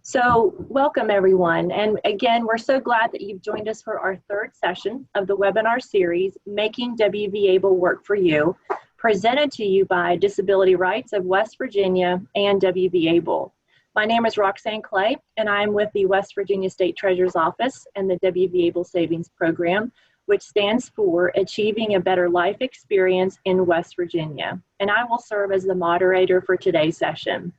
So welcome everyone. And again, we're so glad that you've joined us for our third session of the webinar series, Making WVABLE Work for You, presented to you by Disability Rights of West Virginia and WVABLE. My name is Roxanne Clay, and I'm with the West Virginia State Treasurer's Office and the WVABLE Savings Program, which stands for Achieving a Better Life Experience in West Virginia. And I will serve as the moderator for today's session.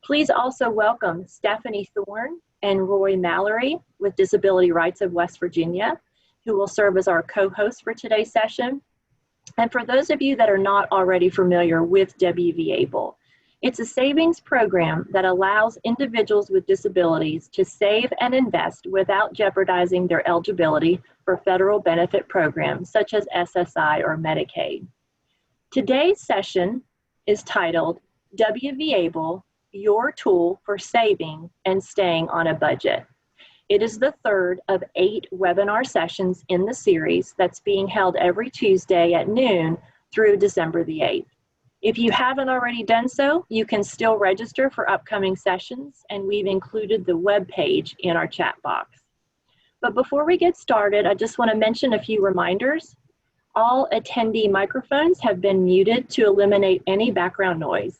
Please also welcome Stephanie Thorne and Roy Mallory with Disability Rights of West Virginia, who will serve as our co-hosts for today's session. And for those of you that are not already familiar with WVABLE, it's a savings program that allows individuals with disabilities to save and invest without jeopardizing their eligibility for federal benefit programs such as SSI or Medicaid. Today's session is titled WVABLE, Your Tool for Saving and Staying on a Budget. It is the third of 8 webinar sessions in the series that's being held every Tuesday at noon through December the 8th. If you haven't already done so, you can still register for upcoming sessions, and we've included the web page in our chat box. But before we get started, I just want to mention a few reminders. All attendee microphones have been muted to eliminate any background noise.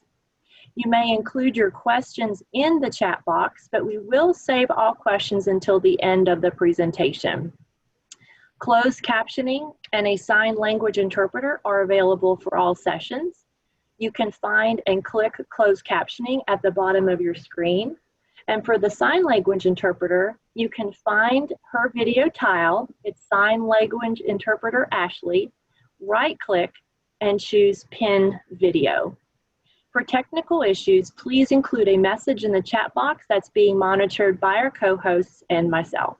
You may include your questions in the chat box, but we will save all questions until the end of the presentation. Closed captioning and a sign language interpreter are available for all sessions. You can find and click closed captioning at the bottom of your screen. And for the sign language interpreter, you can find her video tile, it's Sign Language Interpreter Ashley, right-click and choose Pin Video. For technical issues, please include a message in the chat box that's being monitored by our co-hosts and myself.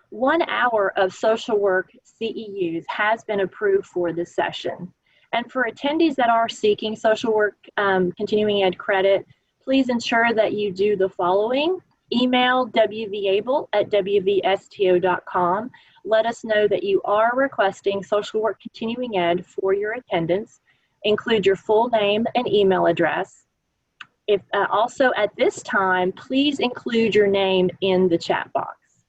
1 hour of social work CEUs has been approved for this session. And for attendees that are seeking social work continuing ed credit, please ensure that you do the following. Email wvable@wvsto.com. Let us know that you are requesting social work continuing ed for your attendance. Include your full name and email address. Also at this time, please include your name in the chat box.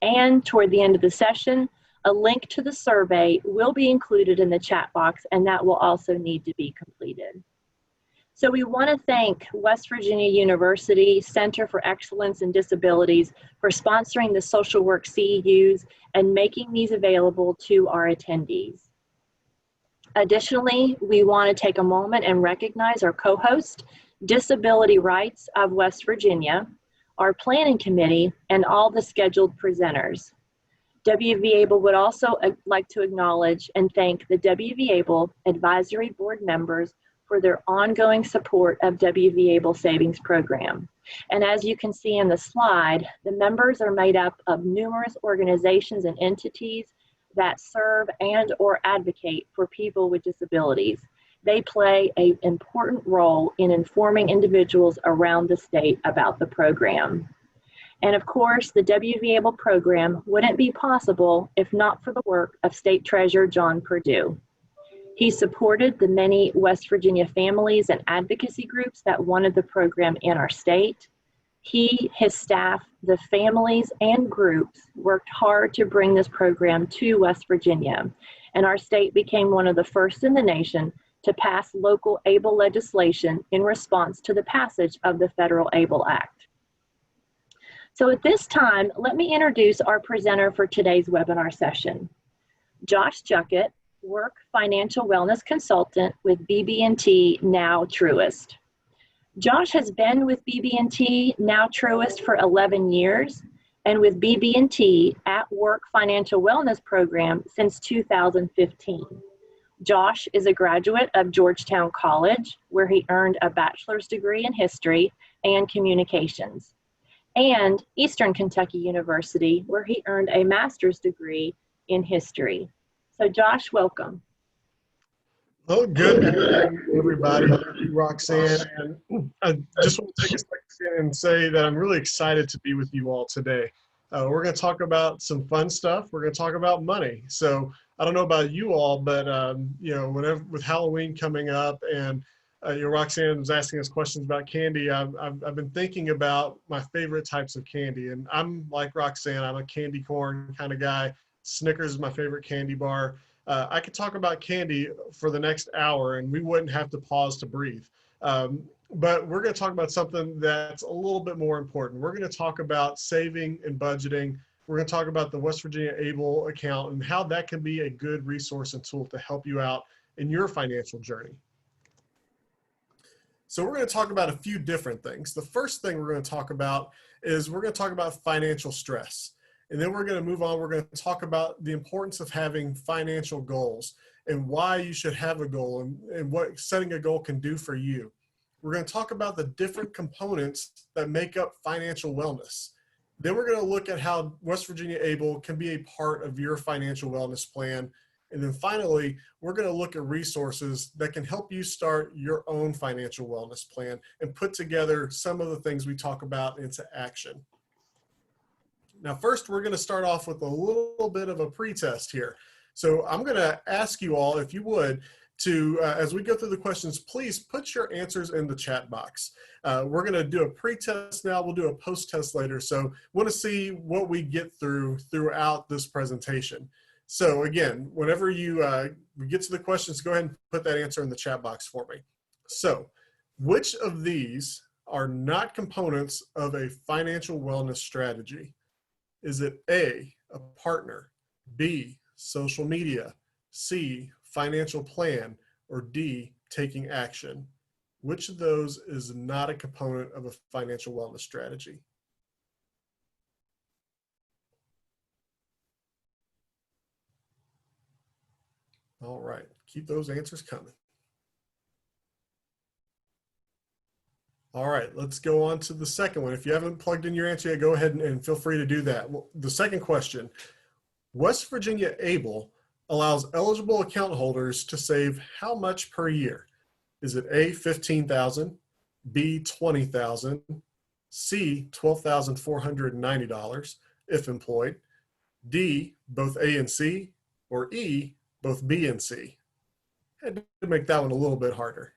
And toward the end of the session, a link to the survey will be included in the chat box, and that will also need to be completed. So we want to thank West Virginia University Center for Excellence in Disabilities for sponsoring the social work CEUs and making these available to our attendees. Additionally, we want to take a moment and recognize our co-host, Disability Rights of West Virginia, our planning committee, and all the scheduled presenters. WVABLE would also like to acknowledge and thank the WVABLE Advisory Board members for their ongoing support of WVABLE Savings Program. And as you can see in the slide, the members are made up of numerous organizations and entities that serve and or advocate for people with disabilities. They play an important role in informing individuals around the state about the program. And of course, the WVABLE program wouldn't be possible if not for the work of State Treasurer John Perdue. He supported the many West Virginia families and advocacy groups that wanted the program in our state. He, his staff, the families and groups worked hard to bring this program to West Virginia, and our state became one of the first in the nation to pass local ABLE legislation in response to the passage of the Federal ABLE Act. So at this time, let me introduce our presenter for today's webinar session. Josh Juckett, Work Financial Wellness Consultant with BB&T, now Truist. Josh has been with BB&T, now Truist, for 11 years, and with BB&T at Work Financial Wellness Program since 2015. Josh is a graduate of Georgetown College, where he earned a bachelor's degree in history and communications, and Eastern Kentucky University, where he earned a master's degree in history. So Josh, welcome. Oh, good morning, everybody. Roxanne. And I just want to take a second and say that I'm really excited to be with you all today. We're going to talk about some fun stuff. We're going to talk about money. So I don't know about you all, but you know, whenever with Halloween coming up and Roxanne was asking us questions about candy. I've been thinking about my favorite types of candy, and I'm like Roxanne. I'm a candy corn kind of guy. Snickers is my favorite candy bar. I could talk about candy for the next hour, and we wouldn't have to pause to breathe. But we're going to talk about something that's a little bit more important. We're going to talk about saving and budgeting. We're going to talk about the West Virginia ABLE account and how that can be a good resource and tool to help you out in your financial journey. So we're going to talk about a few different things. The first thing we're going to talk about is we're going to talk about financial stress. And then we're going to move on. We're going to talk about the importance of having financial goals and why you should have a goal and what setting a goal can do for you. We're going to talk about the different components that make up financial wellness. Then we're going to look at how West Virginia ABLE can be a part of your financial wellness plan. And then finally, we're going to look at resources that can help you start your own financial wellness plan and put together some of the things we talk about into action. Now, first, we're going to start off with a little bit of a pretest here. So I'm going to ask you all, if you would, to, as we go through the questions, please put your answers in the chat box. We're going to do a pre-test now. We'll do a post-test later. So want to see what we get throughout this presentation. So again, whenever you we get to the questions, go ahead and put that answer in the chat box for me. So which of these are not components of a financial wellness strategy? Is it A, a partner, B, social media, C, financial plan, or D, taking action? Which of those is not a component of a financial wellness strategy? All right, keep those answers coming. All right, let's go on to the second one. If you haven't plugged in your answer yet, go ahead and feel free to do that. Well, the second question, West Virginia ABLE allows eligible account holders to save how much per year? Is it A, $15,000, B, $20,000, C, $12,490 if employed, D, both A and C, or E, both B and C? I had to make that one a little bit harder.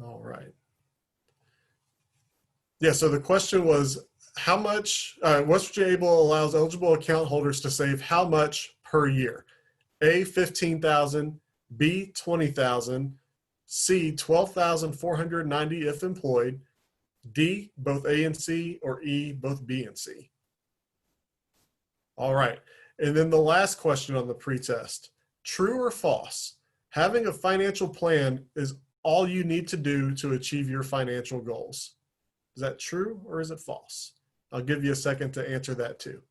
All right. Yeah, so the question was, how much, West Virginia ABLE allows eligible account holders to save how much per year? A, $15,000, B, $20,000, C, $12,490 if employed, D, both A and C, or E, both B and C. All right, and then the last question on the pretest, true or false? Having a financial plan is all you need to do to achieve your financial goals. Is that true or is it false? I'll give you a second to answer that too.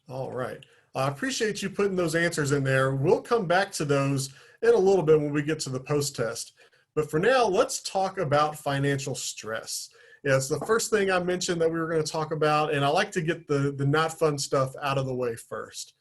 All right. I appreciate you putting those answers in there. We'll come back to those in a little bit when we get to the post-test. But for now, let's talk about financial stress. Yeah, it's the first thing I mentioned that we were going to talk about, and I like to get the not fun stuff out of the way first.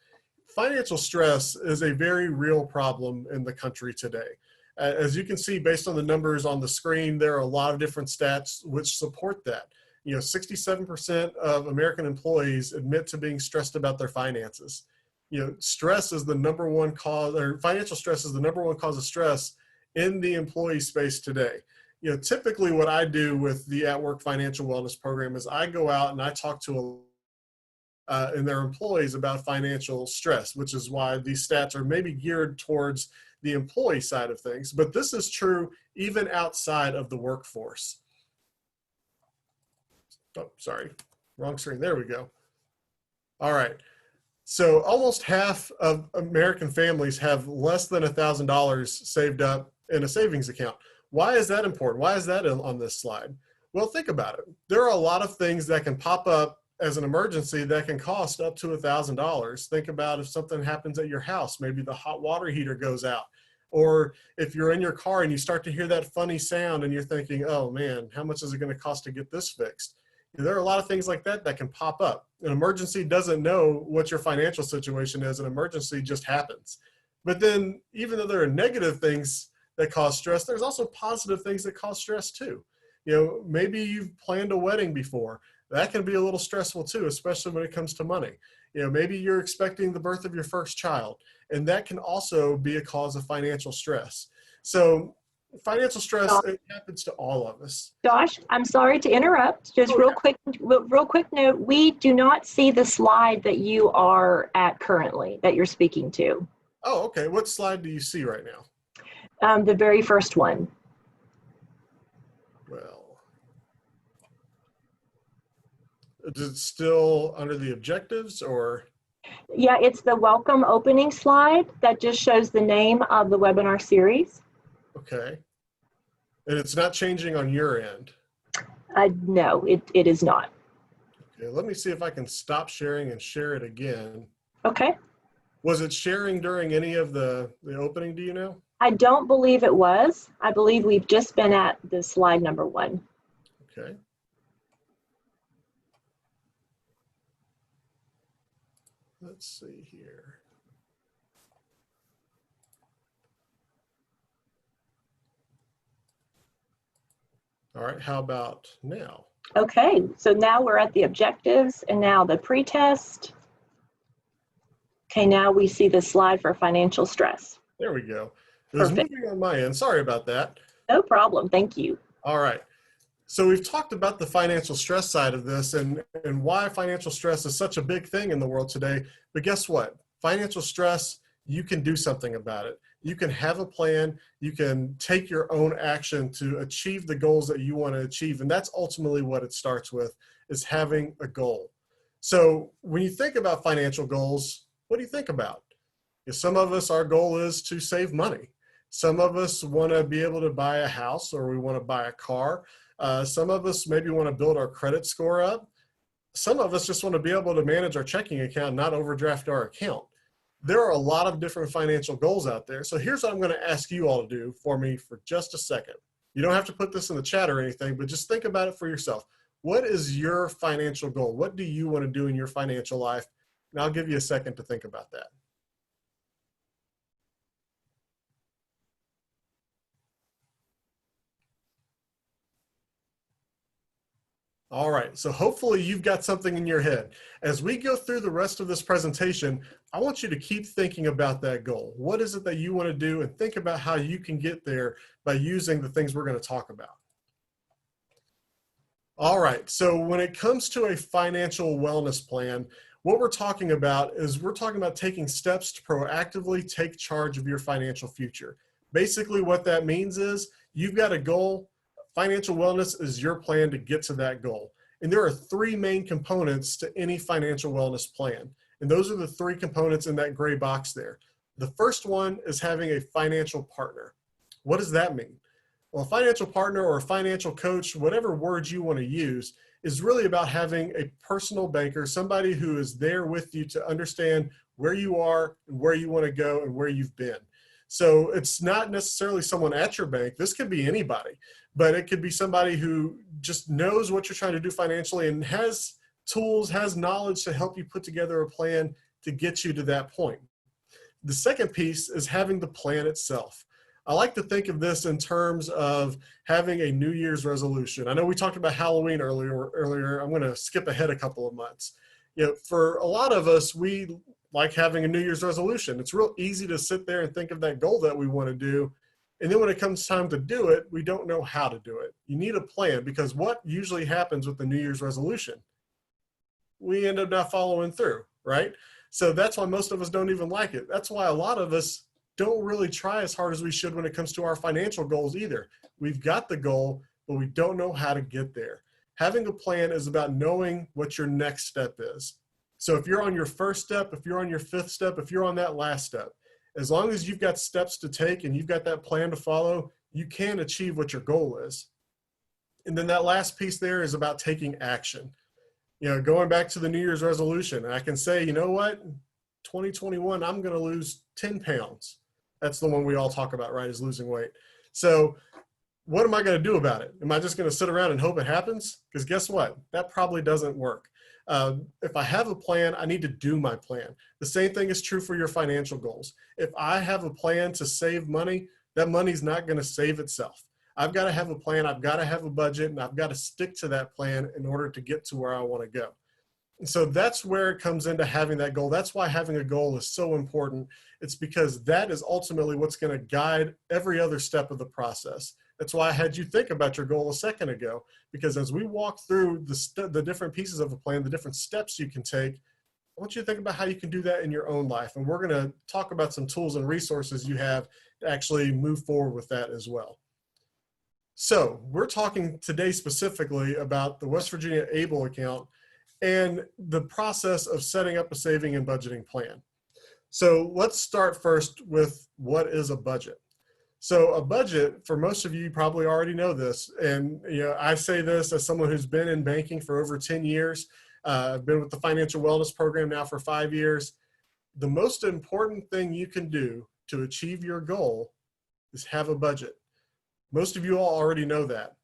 Financial stress is a very real problem in the country today. As you can see, based on the numbers on the screen, there are a lot of different stats which support that. You know, 67% of American employees admit to being stressed about their finances. You know, stress is the number one cause, or financial stress is the number one cause of stress in the employee space today. You know, typically what I do with the At Work Financial Wellness Program is I go out and I talk to and their employees about financial stress, which is why these stats are maybe geared towards the employee side of things. But this is true even outside of the workforce. Oh, sorry, wrong screen. There we go. All right. So almost half of American families have less than $1,000 saved up in a savings account. Why is that important? Why is that on this slide? Well, think about it. There are a lot of things that can pop up as an emergency that can cost up to $1,000. Think about if something happens at your house, maybe the hot water heater goes out, or if you're in your car and you start to hear that funny sound and you're thinking, oh man, how much is it going to cost to get this fixed? There are a lot of things like that that can pop up. An emergency doesn't know what your financial situation is. An emergency just happens. But then even though there are negative things that cause stress, there's also positive things that cause stress too. You know, maybe you've planned a wedding before. that can be a little stressful too, especially when it comes to money. Maybe you're expecting the birth of your first child, and that can also be a cause of financial stress. So financial stress, it happens to all of us. Josh, I'm sorry to interrupt. Just real quick note, we do not see the slide that you are at currently, that you're speaking to. Oh, okay. What slide do you see right now? The very first one. Well, is it still under the objectives or? Yeah, it's the welcome opening slide that just shows the name of the webinar series. Okay. And it's not changing on your end? No, it is not. Okay, let me see if I can stop sharing and share it again. Okay. Was it sharing during any of the opening, do you know? I don't believe it was. I believe we've just been at the slide number 1. Okay. Let's see here. All right, how about now? Okay, so now we're at the objectives and now the pretest. Okay, now we see the slide for financial stress. There we go. It was moving on my end. Sorry about that. No problem. Thank you. All right. So we've talked about the financial stress side of this and why financial stress is such a big thing in the world today. But guess what? Financial stress, you can do something about it. You can have a plan. You can take your own action to achieve the goals that you want to achieve. And that's ultimately what it starts with, is having a goal. So when you think about financial goals, what do you think about? Some of us, our goal is to save money. Some of us want to be able to buy a house, or we want to buy a car. Some of us maybe want to build our credit score up. Some of us just want to be able to manage our checking account, not overdraft our account. There are a lot of different financial goals out there. So here's what I'm going to ask you all to do for me for just a second. You don't have to put this in the chat or anything, but just think about it for yourself. What is your financial goal? What do you want to do in your financial life? And I'll give you a second to think about that. All right, so hopefully you've got something in your head. As we go through the rest of this presentation, I want you to keep thinking about that goal. What is it that you want to do, and think about how you can get there by using the things we're going to talk about. All right, so when it comes to a financial wellness plan, what we're talking about is we're talking about taking steps to proactively take charge of your financial future. Basically what that means is you've got a goal. Financial wellness is your plan to get to that goal. And there are 3 main components to any financial wellness plan. And those are the 3 components in that gray box there. The first one is having a financial partner. What does that mean? Well, a financial partner or a financial coach, whatever words you want to use, is really about having a personal banker, somebody who is there with you to understand where you are and where you want to go and where you've been. So it's not necessarily someone at your bank. This could be anybody, but it could be somebody who just knows what you're trying to do financially and has tools, has knowledge to help you put together a plan to get you to that point. The second piece is having the plan itself. I like to think of this in terms of having a New Year's resolution. I know we talked about Halloween earlier. I'm going to skip ahead a couple of months. For a lot of us, we like having a New Year's resolution. It's real easy to sit there and think of that goal that we want to do. And then when it comes time to do it, we don't know how to do it. You need a plan, because what usually happens with the New Year's resolution? We end up not following through, right? So that's why most of us don't even like it. That's why a lot of us don't really try as hard as we should when it comes to our financial goals either. We've got the goal, but we don't know how to get there. Having a plan is about knowing what your next step is. So if you're on your first step, if you're on your 5th step, if you're on that last step, as long as you've got steps to take and you've got that plan to follow, you can achieve what your goal is. And then that last piece there is about taking action. Going back to the New Year's resolution, I can say, you know what, 2021, I'm going to lose 10 pounds. That's the one we all talk about, right, is losing weight. So what am I going to do about it? Am I just going to sit around and hope it happens? Because guess what? That probably doesn't work. If I have a plan, I need to do my plan. The same thing is true for your financial goals. If I have a plan to save money, that money's not going to save itself. I've got to have a plan, I've got to have a budget, and I've got to stick to that plan in order to get to where I want to go. And so that's where it comes into having that goal. That's why having a goal is so important. It's because that is ultimately what's going to guide every other step of the process. That's why I had you think about your goal a second ago, because as we walk through the different pieces of a plan, the different steps you can take, I want you to think about how you can do that in your own life. And we're going to talk about some tools and resources you have to actually move forward with that as well. So we're talking today specifically about the West Virginia ABLE account and the process of setting up a saving and budgeting plan. So let's start first with what is a budget. So a budget, for most of you probably already know this, and I say this as someone who's been in banking for over 10 years. I've been with the financial wellness program now for 5 years. The most important thing you can do to achieve your goal is have a budget. Most of you all already know that,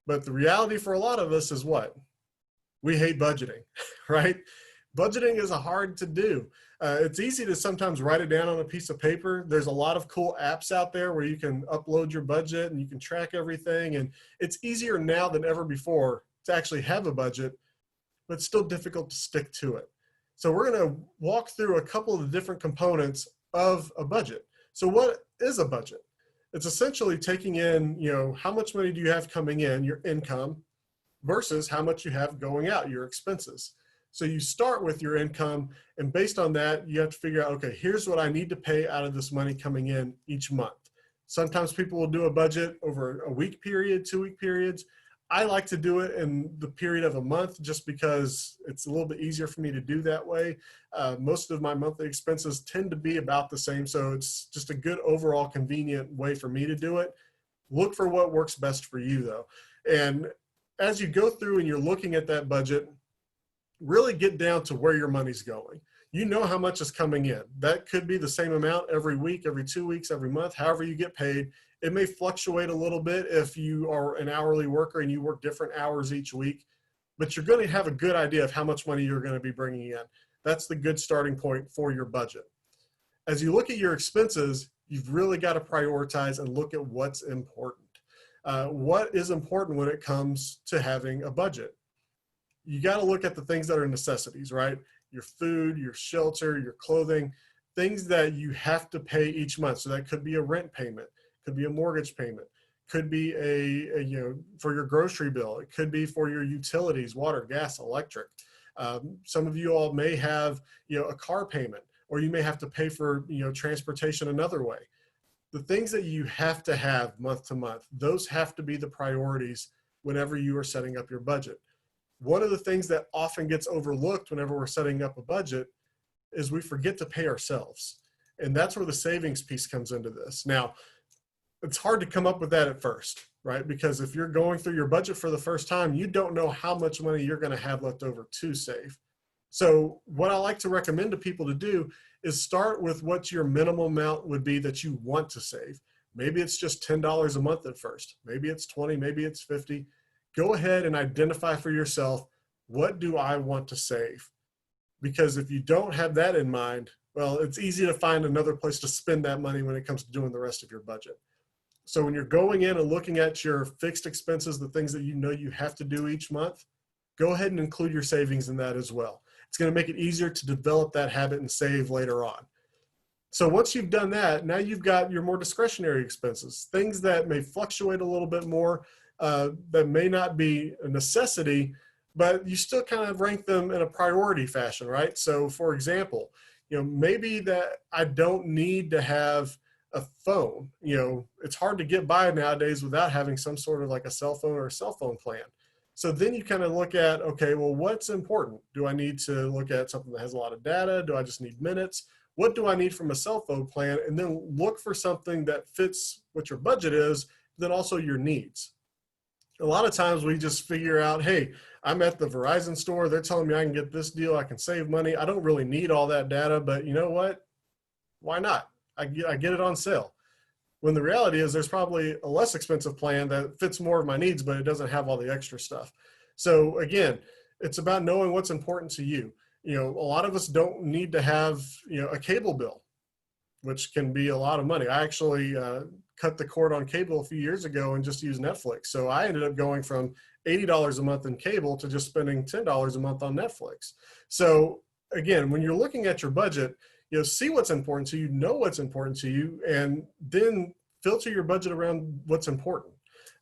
but the reality for a lot of us is what? We hate budgeting, right? Budgeting is hard to do. It's easy to sometimes write it down on a piece of paper. There's a lot of cool apps out there where you can upload your budget and you can track everything. And it's easier now than ever before to actually have a budget, but it's still difficult to stick to it. So we're going to walk through a couple of the different components of a budget. So what is a budget? It's essentially taking in, how much money do you have coming in, your income, versus how much you have going out, your expenses. So you start with your income, and based on that, you have to figure out, okay, here's what I need to pay out of this money coming in each month. Sometimes people will do a budget over a week period, 2 week periods. I like to do it in the period of a month just because it's a little bit easier for me to do that way. Most of my monthly expenses tend to be about the same, so it's just a good overall convenient way for me to do it. Look for what works best for you though. And as you go through and you're looking at that budget, really get down to where your money's going. You know how much is coming in. That could be the same amount every week, every 2 weeks, every month, however you get paid. It may fluctuate a little bit if you are an hourly worker and you work different hours each week, but you're going to have a good idea of how much money you're going to be bringing in. That's the good starting point for your budget. As you look at your expenses, you've really got to prioritize and look at what's important. What is important when it comes to having a budget? You got to look at the things that are necessities, right? Your food, your shelter, your clothing, things that you have to pay each month. So that could be a rent payment, could be a mortgage payment, could be for your grocery bill. It could be for your utilities, water, gas, electric. Some of you all may have, a car payment, or you may have to pay for, transportation another way. The things that you have to have month to month, those have to be the priorities whenever you are setting up your budget. One of the things that often gets overlooked whenever we're setting up a budget is we forget to pay ourselves. And that's where the savings piece comes into this. Now, it's hard to come up with that at first, right? Because if you're going through your budget for the first time, you don't know how much money you're going to have left over to save. So what I like to recommend to people to do is start with what your minimum amount would be that you want to save. Maybe it's just $10 a month at first. Maybe it's 20, maybe it's 50. Go ahead and identify for yourself, what do I want to save? Because if you don't have that in mind, well, it's easy to find another place to spend that money when it comes to doing the rest of your budget. So when you're going in and looking at your fixed expenses, the things that you know you have to do each month, go ahead and include your savings in that as well. It's going to make it easier to develop that habit and save later on. So once you've done that, now you've got your more discretionary expenses, things that may fluctuate a little bit more, that may not be a necessity, but you still kind of rank them in a priority fashion, right? So for example, maybe that I don't need to have a phone. It's hard to get by nowadays without having some sort of like a cell phone or a cell phone plan. So then you kind of look at, okay, well, what's important? Do I need to look at something that has a lot of data? Do I just need minutes? What do I need from a cell phone plan? And then look for something that fits what your budget is, then also your needs. A lot of times we just figure out, hey, I'm at the Verizon store. They're telling me I can get this deal. I can save money. I don't really need all that data, but you know what? Why not? I get it on sale. When the reality is there's probably a less expensive plan that fits more of my needs, but it doesn't have all the extra stuff. So again, it's about knowing what's important to you. A lot of us don't need to have, a cable bill. which can be a lot of money. I actually cut the cord on cable a few years ago and just used Netflix. So I ended up going from $80 a month in cable to just spending $10 a month on Netflix. So again, when you're looking at your budget, see what's important to you, know what's important to you, and then filter your budget around what's important.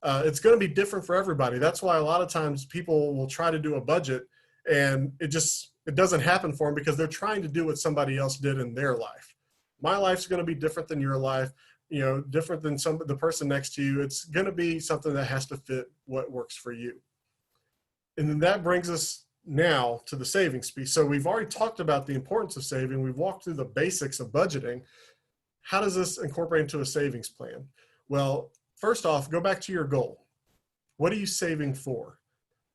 It's going to be different for everybody. That's why a lot of times people will try to do a budget and it doesn't happen for them because they're trying to do what somebody else did in their life. My life's going to be different than your life, different than the person next to you. It's going to be something that has to fit what works for you. And then that brings us now to the savings piece. So we've already talked about the importance of saving. We've walked through the basics of budgeting. How does this incorporate into a savings plan? Well, first off, go back to your goal. What are you saving for?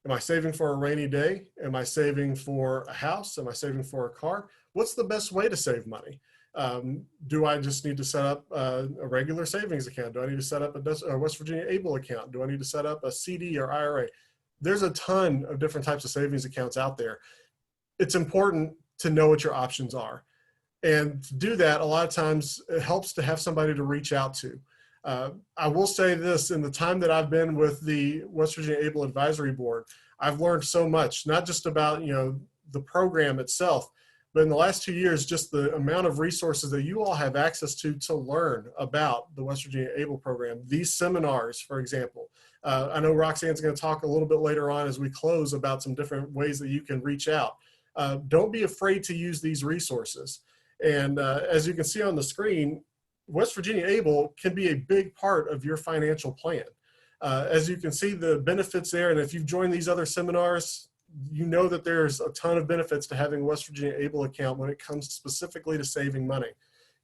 Am I saving for a rainy day? Am I saving for a house? Am I saving for a car? What's the best way to save money? Do I just need to set up a regular savings account? Do I need to set up a West Virginia ABLE account? Do I need to set up a CD or IRA? There's a ton of different types of savings accounts out there. It's important to know what your options are. And to do that, a lot of times it helps to have somebody to reach out to. I will say this, in the time that I've been with the West Virginia ABLE Advisory Board, I've learned so much, not just about the program itself, but in the last 2 years, just the amount of resources that you all have access to learn about the West Virginia ABLE program. These seminars, for example. I know Roxanne's going to talk a little bit later on as we close about some different ways that you can reach out. Don't be afraid to use these resources. And as you can see on the screen, West Virginia ABLE can be a big part of your financial plan. As you can see the benefits there, and if you've joined these other seminars, you know that there's a ton of benefits to having a West Virginia ABLE account when it comes specifically to saving money.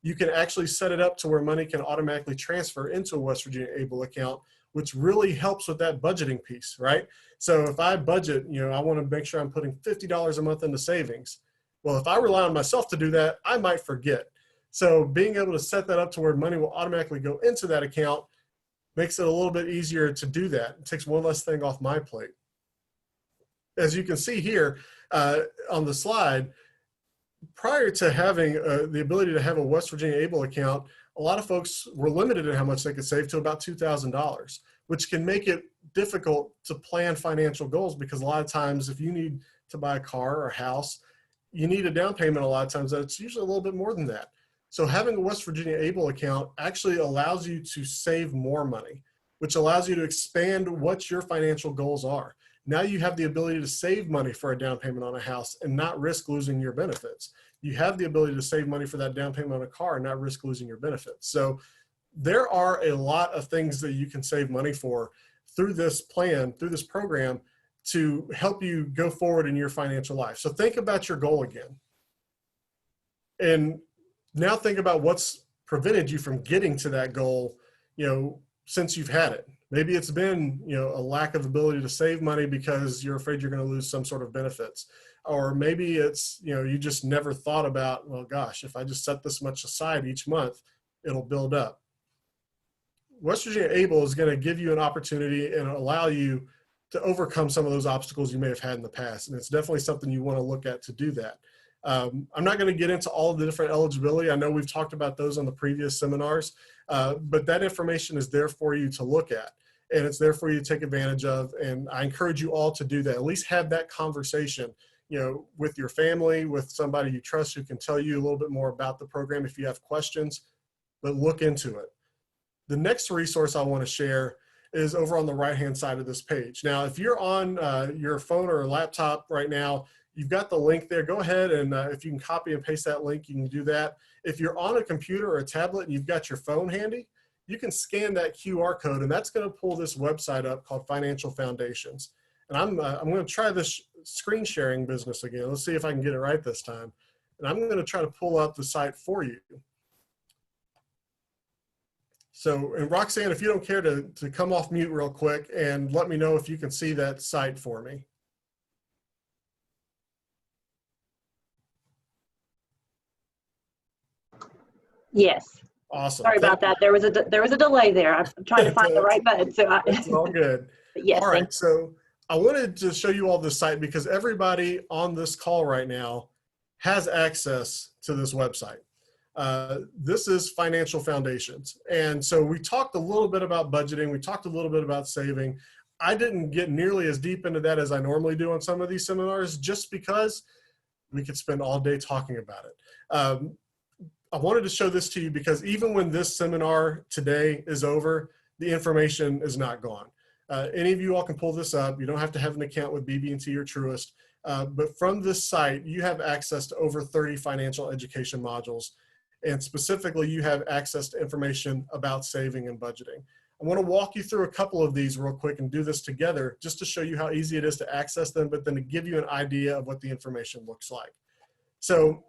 You can actually set it up to where money can automatically transfer into a West Virginia ABLE account, which really helps with that budgeting piece, right? So if I budget, I want to make sure I'm putting $50 a month into savings. Well, if I rely on myself to do that, I might forget. So being able to set that up to where money will automatically go into that account makes it a little bit easier to do that. It takes one less thing off my plate. As you can see here on the slide, prior to having the ability to have a West Virginia ABLE account, a lot of folks were limited in how much they could save to about $2,000, which can make it difficult to plan financial goals because a lot of times if you need to buy a car or a house, you need a down payment a lot of times that's usually a little bit more than that. So having a West Virginia ABLE account actually allows you to save more money, which allows you to expand what your financial goals are. Now you have the ability to save money for a down payment on a house and not risk losing your benefits. You have the ability to save money for that down payment on a car and not risk losing your benefits. So there are a lot of things that you can save money for through this plan, through this program, to help you go forward in your financial life. So think about your goal again. And now think about what's prevented you from getting to that goal, since you've had it. Maybe it's been, a lack of ability to save money because you're afraid you're going to lose some sort of benefits. Or maybe it's, you just never thought about, well, gosh, if I just set this much aside each month, it'll build up. West Virginia ABLE is going to give you an opportunity and allow you to overcome some of those obstacles you may have had in the past. And it's definitely something you want to look at to do that. I'm not going to get into all of the different eligibility. I know we've talked about those on the previous seminars, but that information is there for you to look at, and it's there for you to take advantage of. And I encourage you all to do that. At least have that conversation, with your family, with somebody you trust who can tell you a little bit more about the program if you have questions, but look into it. The next resource I want to share is over on the right-hand side of this page. Now, if you're on your phone or laptop right now, you've got the link there. Go ahead and if you can copy and paste that link, you can do that. If you're on a computer or a tablet and you've got your phone handy, you can scan that QR code, and that's going to pull this website up called Financial Foundations. And I'm going to try this screen sharing business again. Let's see if I can get it right this time. And I'm going to try to pull up the site for you. So, and Roxanne, if you don't care to come off mute real quick and let me know if you can see that site for me. Yes. Awesome. Sorry about that. There was a delay there. I'm trying to find the right button. So it's all good. Yes. All right. So I wanted to show you all this site because everybody on this call right now has access to this website. This is financial foundations. And so we talked a little bit about budgeting. We talked a little bit about saving. I didn't get nearly as deep into that as I normally do on some of these seminars, just because we could spend all day talking about it. I wanted to show this to you because even when this seminar today is over, the information is not gone. Any of you all can pull this up. You don't have to have an account with BB&T or Truist, but from this site, you have access to over 30 financial education modules. And specifically, you have access to information about saving and budgeting. I want to walk you through a couple of these real quick and do this together just to show you how easy it is to access them, but then to give you an idea of what the information looks like. So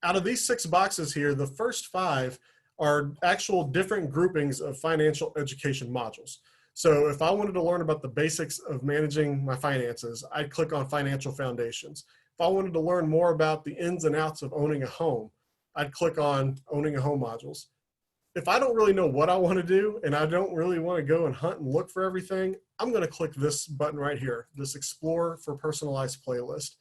out of these 6 boxes here, the first 5 are actual different groupings of financial education modules. So if I wanted to learn about the basics of managing my finances, I'd click on Financial Foundations. If I wanted to learn more about the ins and outs of owning a home, I'd click on Owning a Home modules. If I don't really know what I want to do and I don't really want to go and hunt and look for everything, I'm going to click this button right here, this Explore for Personalized Playlist.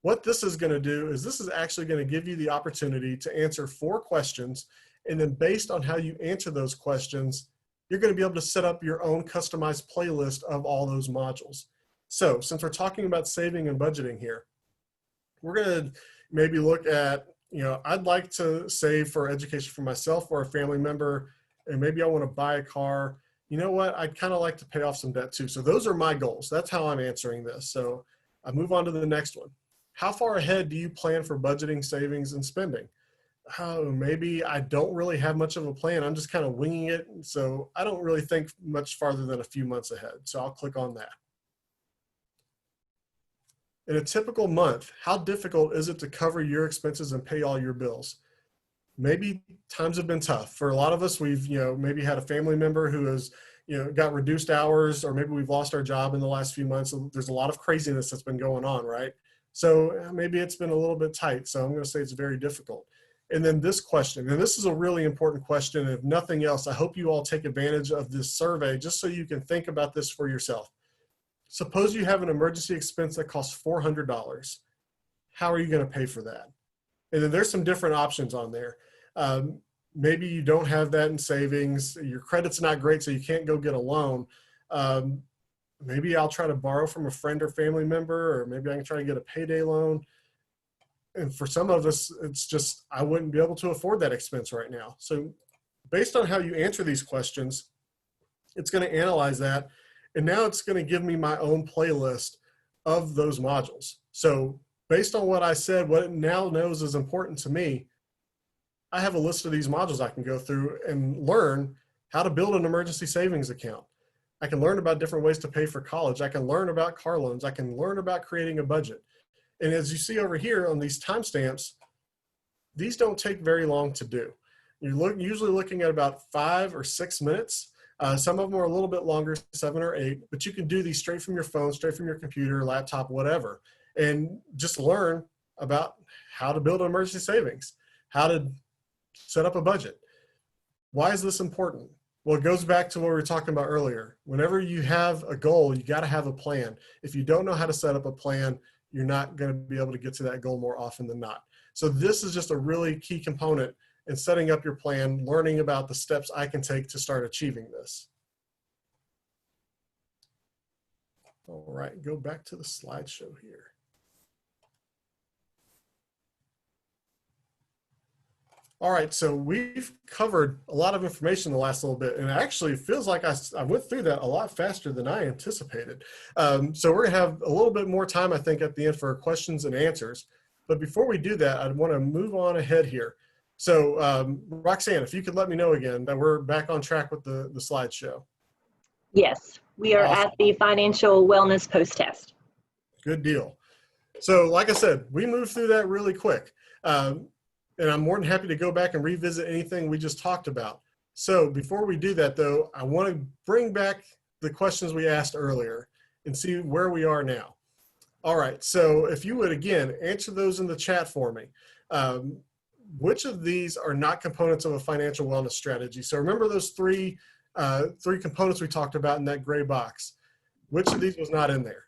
What this is going to do is this is actually going to give you the opportunity to answer 4 questions, and then based on how you answer those questions, you're going to be able to set up your own customized playlist of all those modules. So since we're talking about saving and budgeting here, we're going to maybe look at, I'd like to save for education for myself or a family member, and maybe I want to buy a car. You know what? I'd kind of like to pay off some debt too. So those are my goals. That's how I'm answering this. So I move on to the next one. How far ahead do you plan for budgeting, savings, and spending? Oh, maybe I don't really have much of a plan. I'm just kind of winging it. So I don't really think much farther than a few months ahead. So I'll click on that. In a typical month, how difficult is it to cover your expenses and pay all your bills? Maybe times have been tough. For a lot of us, we've, maybe had a family member who has, got reduced hours, or maybe we've lost our job in the last few months. So there's a lot of craziness that's been going on, right? So maybe it's been a little bit tight. So I'm going to say it's very difficult. And then this question, and this is a really important question. If nothing else, I hope you all take advantage of this survey just so you can think about this for yourself. Suppose you have an emergency expense that costs $400. How are you going to pay for that? And then there's some different options on there. Maybe you don't have that in savings. Your credit's not great, so you can't go get a loan. Maybe I'll try to borrow from a friend or family member, or maybe I can try to get a payday loan. And for some of us, it's just, I wouldn't be able to afford that expense right now. So based on how you answer these questions, it's going to analyze that. And now it's going to give me my own playlist of those modules. So based on what I said, what it now knows is important to me, I have a list of these modules I can go through and learn how to build an emergency savings account. I can learn about different ways to pay for college. I can learn about car loans. I can learn about creating a budget. And as you see over here on these timestamps, these don't take very long to do. You're usually looking at about 5 or 6 minutes. Some of them are a little bit longer, 7 or 8, but you can do these straight from your phone, straight from your computer, laptop, whatever, and just learn about how to build an emergency savings, how to set up a budget. Why is this important? Well, it goes back to what we were talking about earlier. Whenever you have a goal, you got to have a plan. If you don't know how to set up a plan, you're not going to be able to get to that goal more often than not. So this is just a really key component in setting up your plan, learning about the steps I can take to start achieving this. All right, go back to the slideshow here. All right, so we've covered a lot of information the last little bit, and it actually feels like I went through that a lot faster than I anticipated. So we're gonna have a little bit more time, I think, at the end for questions and answers. But before we do that, I wanna move on ahead here. So Roxanne, if you could let me know again that we're back on track with the slideshow. Yes, we are Awesome. at the financial wellness post-test. Good deal. So like I said, we moved through that really quick. And I'm more than happy to go back and revisit anything we just talked about. So before we do that though, I want to bring back the questions we asked earlier and see where we are now. All right, so if you would again, answer those in the chat for me. Which of these are not components of a financial wellness strategy? So remember those three components we talked about in that gray box. Which of these was not in there?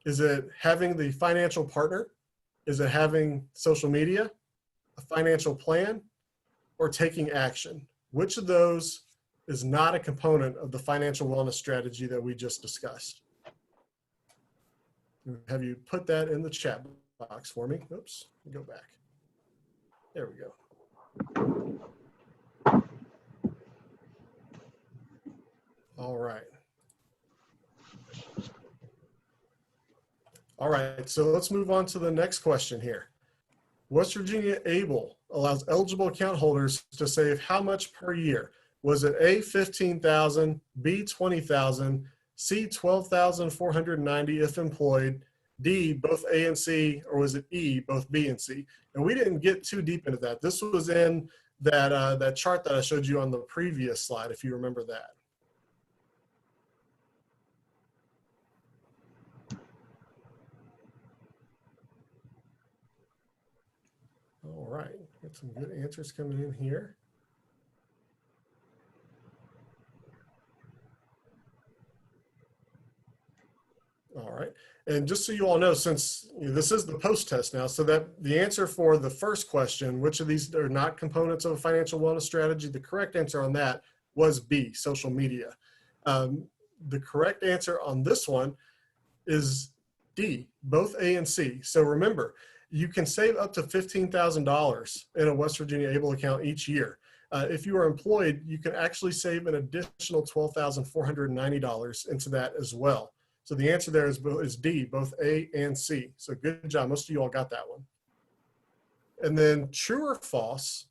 Is it having the financial partner? Is it having social media? A financial plan, or taking action? Which of those is not a component of the financial wellness strategy that we just discussed? Have you put that in the chat box for me? Oops, go back. There we go. All right. All right, so let's move on to the next question here. West Virginia ABLE allows eligible account holders to save how much per year? Was it A, 15,000, B, 20,000, C, 12,490 if employed, D, both A and C, or was it E, both B and C? And we didn't get too deep into that. This was in that, that chart that I showed you on the previous slide, if you remember that. All right, got some good answers coming in here. All right, and just so you all know, since this is the post test now, so that the answer for the first question, which of these are not components of a financial wellness strategy, the correct answer on that was B, social media. The correct answer on this one is D, both A and C. So remember, you can save up to $15,000 in a West Virginia ABLE account each year. If you are employed, you can actually save an additional $12,490 into that as well. So the answer there is D, both A and C. So good job. Most of you all got that one. And then true or false,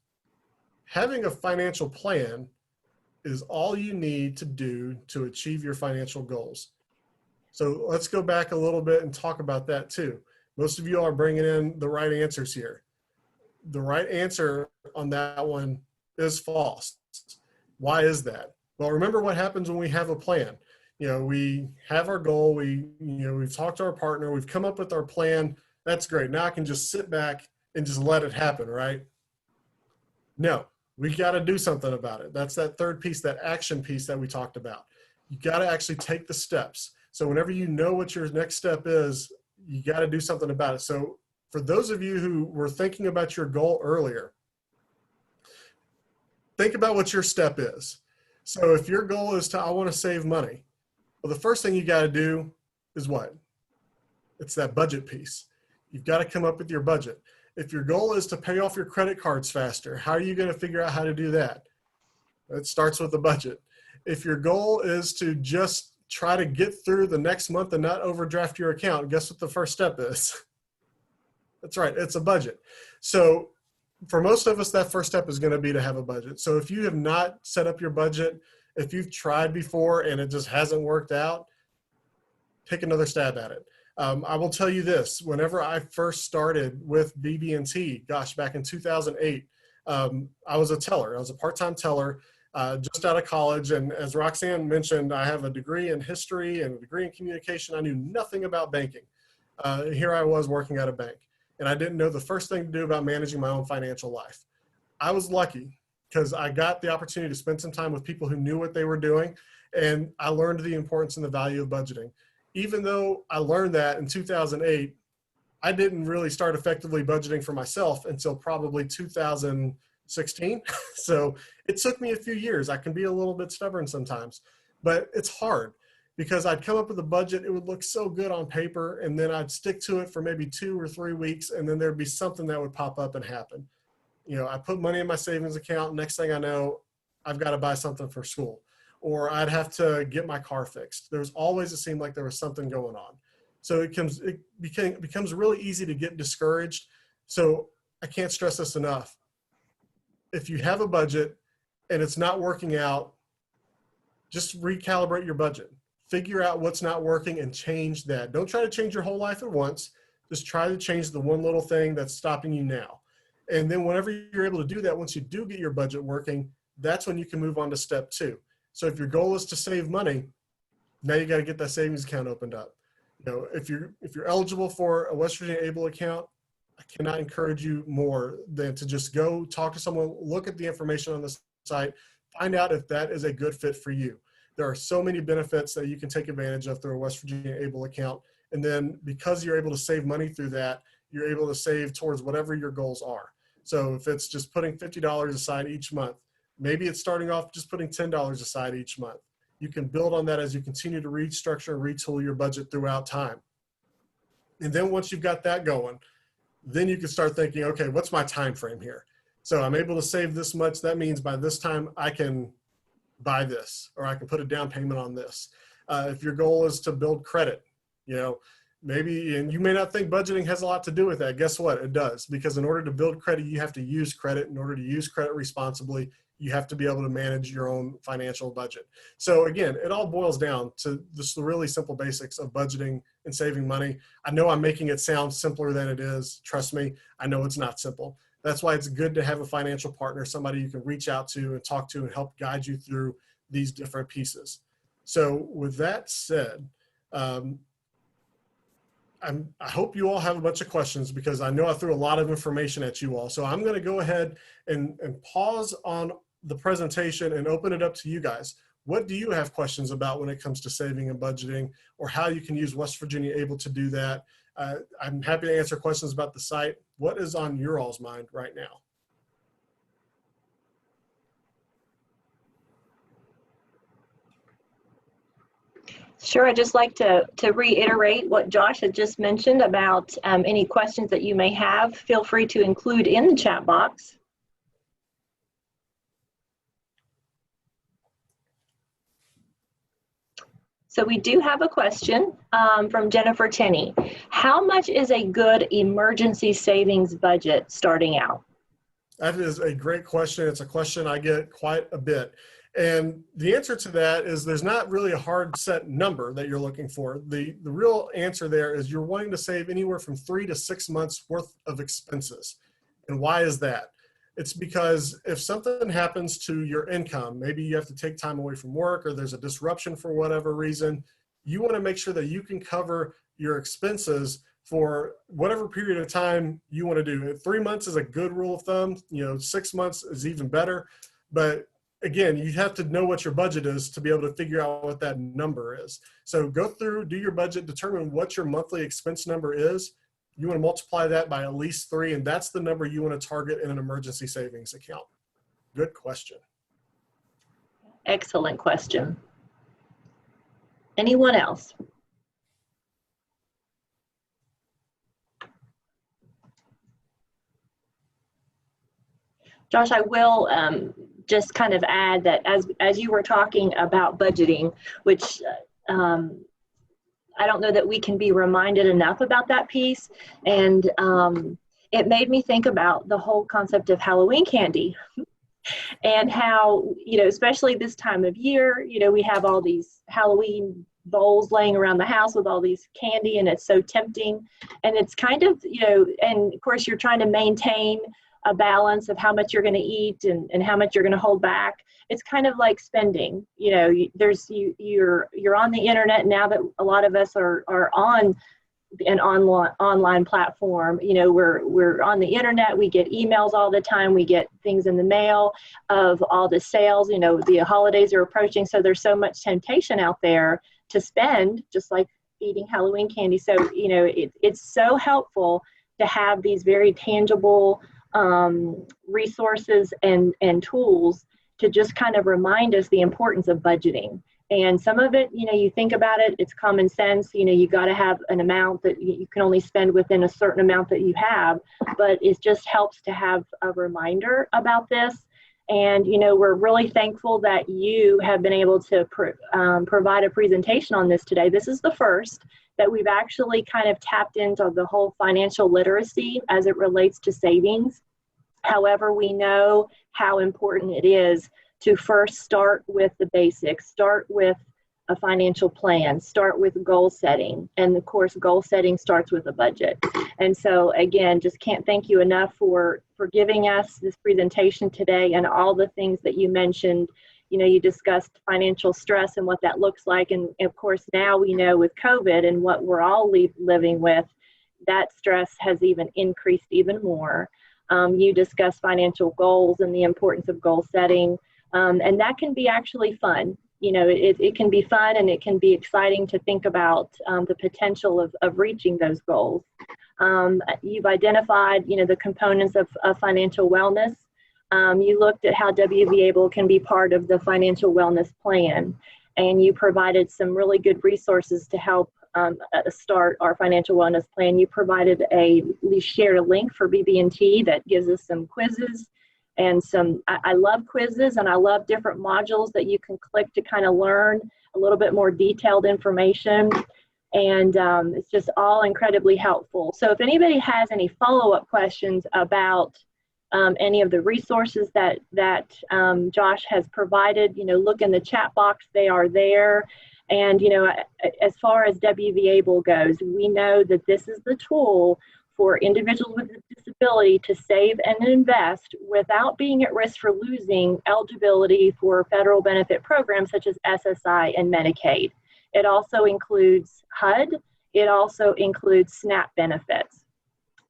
having a financial plan is all you need to do to achieve your financial goals. So let's go back a little bit and talk about that too. Most of you are bringing in the right answers here. The right answer on that one is false. Why is that? Well, remember what happens when we have a plan. We have our goal, we've talked to our partner, we've come up with our plan. That's great. Now I can just sit back and just let it happen, right? No, we got to do something about it. That's that third piece, that action piece that we talked about. You got to actually take the steps. So whenever you know what your next step is, you got to do something about it. So for those of you who were thinking about your goal earlier, think about what your step is. So if your goal is I want to save money, well, the first thing you got to do is what? It's that budget piece. You've got to come up with your budget. If your goal is to pay off your credit cards faster, how are you going to figure out how to do that? It starts with the budget. If your goal is to just try to get through the next month and not overdraft your account, guess what the first step is? That's right, it's a budget. So for most of us, that first step is going to be to have a budget. So if you have not set up your budget, if you've tried before and it just hasn't worked out, take another stab at it. I will tell you this, whenever I first started with BB&T, gosh, back in 2008, I was a teller. I was a part-time teller just out of college. And as Roxanne mentioned, I have a degree in history and a degree in communication. I knew nothing about banking. Here I was working at a bank, and I didn't know the first thing to do about managing my own financial life. I was lucky because I got the opportunity to spend some time with people who knew what they were doing, and I learned the importance and the value of budgeting. Even though I learned that in 2008, I didn't really start effectively budgeting for myself until probably 2016. So it took me a few years. I can be a little bit stubborn sometimes, but it's hard because I'd come up with a budget. It would look so good on paper, and then I'd stick to it for maybe 2 or 3 weeks, and then there'd be something that would pop up and happen. I put money in my savings account. Next thing I know, I've got to buy something for school, or I'd have to get my car fixed. There was always, it seemed like there was something going on. So it becomes really easy to get discouraged. So I can't stress this enough. If you have a budget and it's not working out, just recalibrate your budget. Figure out what's not working and change that. Don't try to change your whole life at once. Just try to change the one little thing that's stopping you now. And then whenever you're able to do that, once you do get your budget working, that's when you can move on to step 2. So if your goal is to save money, now you got to get that savings account opened up. If you're eligible for a West Virginia ABLE account, I cannot encourage you more than to just go talk to someone, look at the information on the site, find out if that is a good fit for you. There are so many benefits that you can take advantage of through a West Virginia ABLE account. And then because you're able to save money through that, you're able to save towards whatever your goals are. So if it's just putting $50 aside each month, maybe it's starting off just putting $10 aside each month. You can build on that as you continue to restructure and retool your budget throughout time. And then once you've got that going, then you can start thinking, okay, what's my time frame here? So I'm able to save this much. That means by this time I can buy this, or I can put a down payment on this. If your goal is to build credit, you know, maybe, and you may not think budgeting has a lot to do with that. Guess what? It does, because in order to build credit, you have to use credit. In order to use credit responsibly, you have to be able to manage your own financial budget. So again, it all boils down to just the really simple basics of budgeting and saving money. I know I'm making it sound simpler than it is. Trust me, I know it's not simple. That's why it's good to have a financial partner, somebody you can reach out to and talk to and help guide you through these different pieces. So with that said, I hope you all have a bunch of questions, because I know I threw a lot of information at you all. So I'm going to go ahead and pause on the presentation and open it up to you guys. What do you have questions about when it comes to saving and budgeting, or how you can use West Virginia Able to do that? I'm happy to answer questions about the site. What is on your all's mind right now? Sure, I'd just like to reiterate what Josh had just mentioned about any questions that you may have. Feel free to include in the chat box. So we do have a question from Jennifer Tenney. How much is a good emergency savings budget starting out? That is a great question. It's a question I get quite a bit. And the answer to that is there's not really a hard set number that you're looking for. The real answer there is you're wanting to save anywhere from 3 to 6 months worth of expenses. And why is that? It's because if something happens to your income, maybe you have to take time away from work, or there's a disruption for whatever reason, you want to make sure that you can cover your expenses for whatever period of time you want to do. 3 months is a good rule of thumb. 6 months is even better. But again, you have to know what your budget is to be able to figure out what that number is. So go through, do your budget, determine what your monthly expense number is. You want to multiply that by at least 3, and that's the number you want to target in an emergency savings account. Good question. Excellent question. Anyone else? Josh, I will just kind of add that as you were talking about budgeting, which I don't know that we can be reminded enough about that piece. And it made me think about the whole concept of Halloween candy and how, especially this time of year, we have all these Halloween bowls laying around the house with all these candy, and it's so tempting. And it's kind of, and of course you're trying to maintain a balance of how much you're going to eat and how much you're going to hold back. It's kind of like spending. You're on the internet now that a lot of us are on an online platform. We're on the internet. We get emails all the time. We get things in the mail of all the sales. The holidays are approaching, so there's so much temptation out there to spend, just like eating Halloween candy. So it's so helpful to have these very tangible resources and tools to just kind of remind us the importance of budgeting. And some of it, you think about it, it's common sense. You got to have an amount that you can only spend within a certain amount that you have, but it just helps to have a reminder about this. And, we're really thankful that you have been able to provide a presentation on this today. This is the first that we've actually kind of tapped into the whole financial literacy as it relates to savings. However, we know how important it is to first start with the basics, start with a financial plan, start with goal setting. And of course, goal setting starts with a budget. And so again, just can't thank you enough for giving us this presentation today and all the things that you mentioned. You discussed financial stress and what that looks like. And of course, now we know with COVID and what we're all living with, that stress has even increased even more. You discussed financial goals and the importance of goal setting. And that can be actually fun. it can be fun and it can be exciting to think about the potential of reaching those goals. You've identified, the components of financial wellness. You looked at how WVABLE can be part of the financial wellness plan, and you provided some really good resources to help start our financial wellness plan. You provided we shared a link for BB&T that gives us some quizzes and I love quizzes, and I love different modules that you can click to kind of learn a little bit more detailed information. And it's just all incredibly helpful. So if anybody has any follow-up questions about any of the resources that Josh has provided, look in the chat box, they are there. And, as far as WVABLE goes, we know that this is the tool for individuals with a disability to save and invest without being at risk for losing eligibility for federal benefit programs such as SSI and Medicaid. It also includes HUD. It also includes SNAP benefits.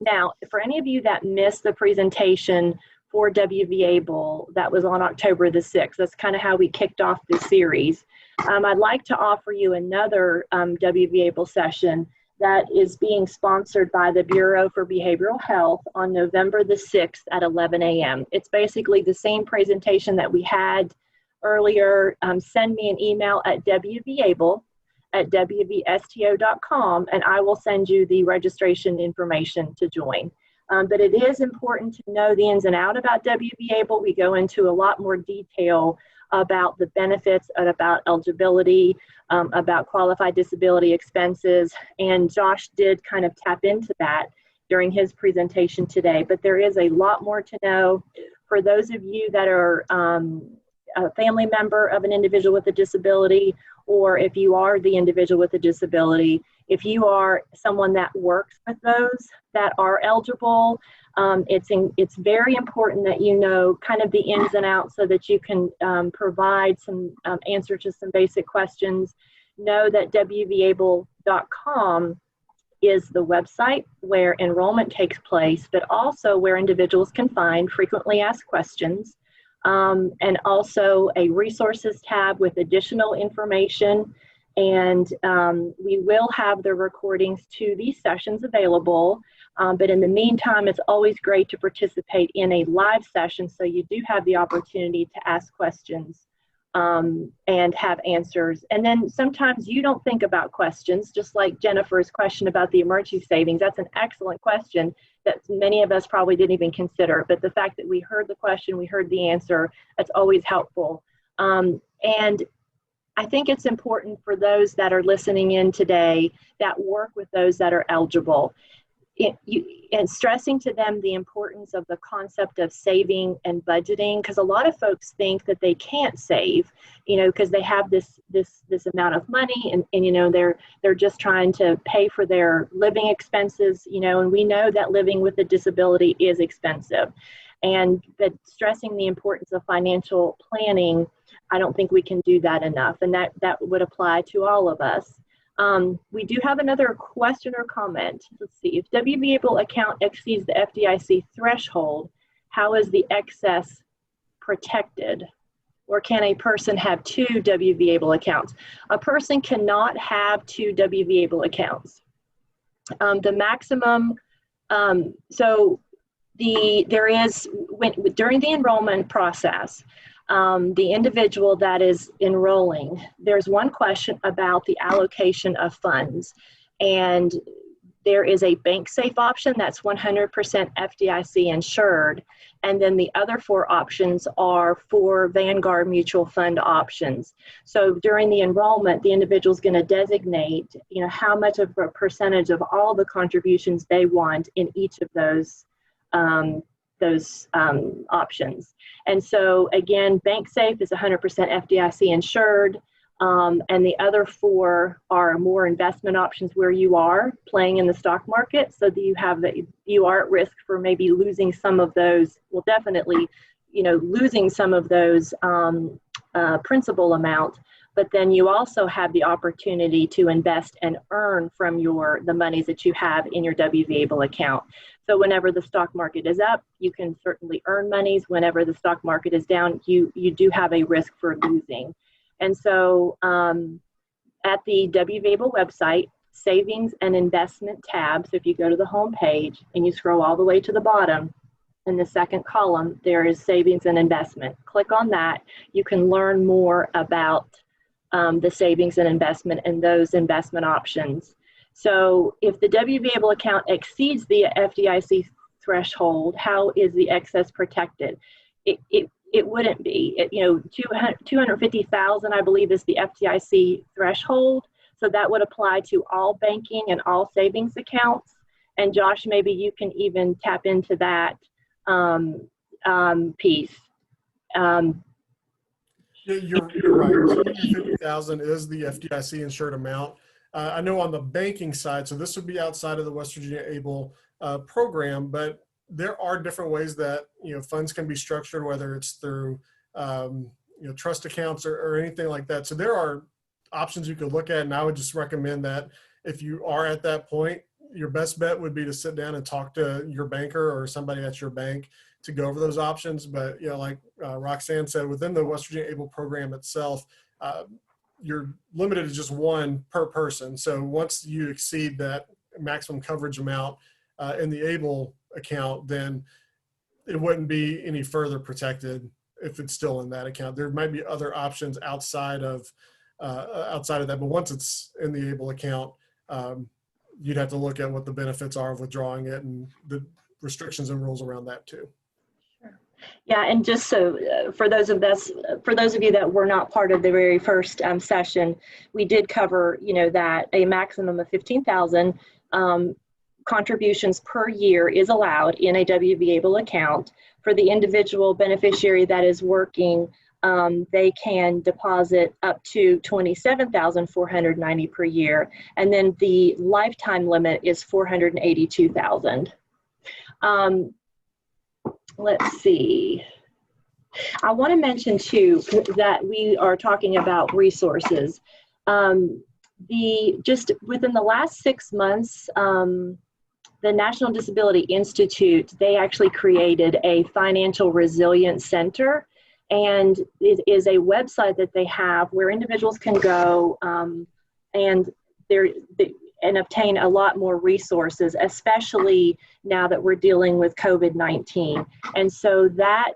Now, for any of you that missed the presentation for WVABLE that was on October the 6th, that's kind of how we kicked off the series. I'd like to offer you another WVABLE session that is being sponsored by the Bureau for Behavioral Health on November the 6th at 11 a.m. It's basically the same presentation that we had earlier. Send me an email at wvable@wvsto.com, and I will send you the registration information to join. But it is important to know the ins and outs about WVABLE. We go into a lot more detail about the benefits and about eligibility, about qualified disability expenses, and Josh did kind of tap into that during his presentation today. But there is a lot more to know. For those of you that are a family member of an individual with a disability, or if you are the individual with a disability, if you are someone that works with those that are eligible, it's very important that you know kind of the ins and outs so that you can provide some answer to some basic questions. Know that WVABLE.com is the website where enrollment takes place, but also where individuals can find frequently asked questions, and also a resources tab with additional information. And we will have the recordings to these sessions available. But in the meantime, it's always great to participate in a live session so you do have the opportunity to ask questions and have answers. And then sometimes you don't think about questions, just like Jennifer's question about the emergency savings. That's an excellent question that many of us probably didn't even consider. But the fact that we heard the question, we heard the answer, that's always helpful. And I think it's important for those that are listening in today that work with those that are eligible. And stressing to them the importance of the concept of saving and budgeting, because a lot of folks think that they can't save, because they have this amount of money, and they're just trying to pay for their living expenses, and we know that living with a disability is expensive, but stressing the importance of financial planning, I don't think we can do that enough, and that would apply to all of us. We do have another question or comment. Let's see. If WVABLE account exceeds the FDIC threshold, how is the excess protected? Or can a person have 2 WVABLE accounts? A person cannot have 2 WVABLE accounts. The maximum, during the enrollment process, the individual that is enrolling, there's one question about the allocation of funds, and there is a bank safe option that's 100% FDIC insured, and then the other 4 options are for Vanguard mutual fund options. So during the enrollment, the individual is going to designate, how much of a percentage of all the contributions they want in each of those options. And so again, bank safe is 100% FDIC insured, and the other 4 are more investment options where you are playing in the stock market, so that you are at risk for maybe losing some of those, well, definitely, losing some of those principal amount, but then you also have the opportunity to invest and earn from the monies that you have in your WVABLE account. So whenever the stock market is up, you can certainly earn monies. Whenever the stock market is down, you do have a risk for losing. And so at the WVABLE website, Savings and Investment tab, so if you go to the home page and you scroll all the way to the bottom, in the second column, there is Savings and Investment. Click on that. You can learn more about the savings and investment and those investment options. So if the WVABLE account exceeds the FDIC threshold, how is the excess protected? It wouldn't be. 250,000, I believe, is the FDIC threshold. So that would apply to all banking and all savings accounts. And Josh, maybe you can even tap into that piece. Yeah, you're right. 250,000 is the FDIC insured amount. I know on the banking side, so this would be outside of the West Virginia ABLE program, but there are different ways that funds can be structured, whether it's through trust accounts or anything like that. So there are options you could look at, and I would just recommend that if you are at that point, your best bet would be to sit down and talk to your banker or somebody at your bank to go over those options. But like Roxanne said, within the West Virginia ABLE program itself, you're limited to just one per person. So once you exceed that maximum coverage amount in the ABLE account, then it wouldn't be any further protected if it's still in that account. There might be other options outside of that, but once it's in the ABLE account, you'd have to look at what the benefits are of withdrawing it and the restrictions and rules around that too. Sure. Yeah, and just so for those of you that were not part of the very first session, we did cover that a maximum of 15,000 contributions per year is allowed in a WVABLE account. For the individual beneficiary that is working, they can deposit up to $27,490 per year, and then the lifetime limit is $482,000. Let's see. I want to mention too that we are talking about resources. Just within the last 6 months, the National Disability Institute, they actually created a financial resilience center. And it is a website that they have where individuals can go and obtain a lot more resources, especially now that we're dealing with COVID-19. And so that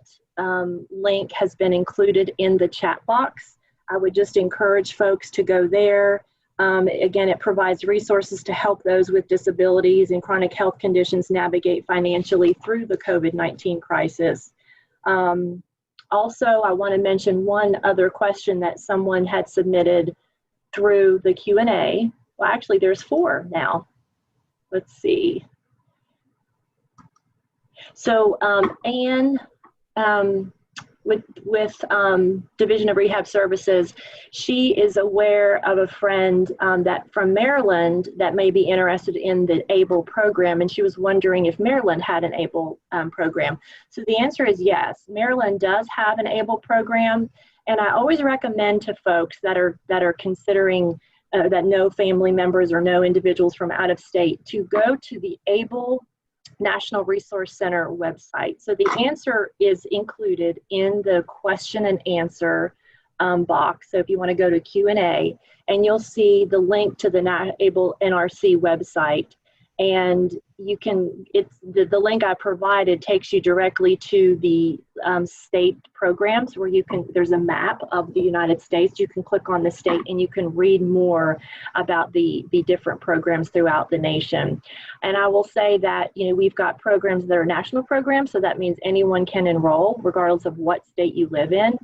link has been included in the chat box. I would just encourage folks to go there. Again, it provides resources to help those with disabilities and chronic health conditions navigate financially through the COVID-19 crisis. Also, I want to mention one other question that someone had submitted through the Q&A. Well, actually, there's 4 now. Let's see. So Anne, with Division of Rehab Services, she is aware of a friend that from Maryland that may be interested in the ABLE program, and she was wondering if Maryland had an ABLE program. So the answer is yes, Maryland does have an ABLE program, and I always recommend to folks that are considering that know family members or know individuals from out of state to go to the ABLE National Resource Center website. So the answer is included in the question and answer box. So if you want to go to Q&A, and you'll see the link to the ABLE NRC website, and you can, the link I provided takes you directly to the state programs where there's a map of the United States. You can click on the state and you can read more about the different programs throughout the nation. And I will say that, we've got programs that are national programs, so that means anyone can enroll regardless of what state you live in.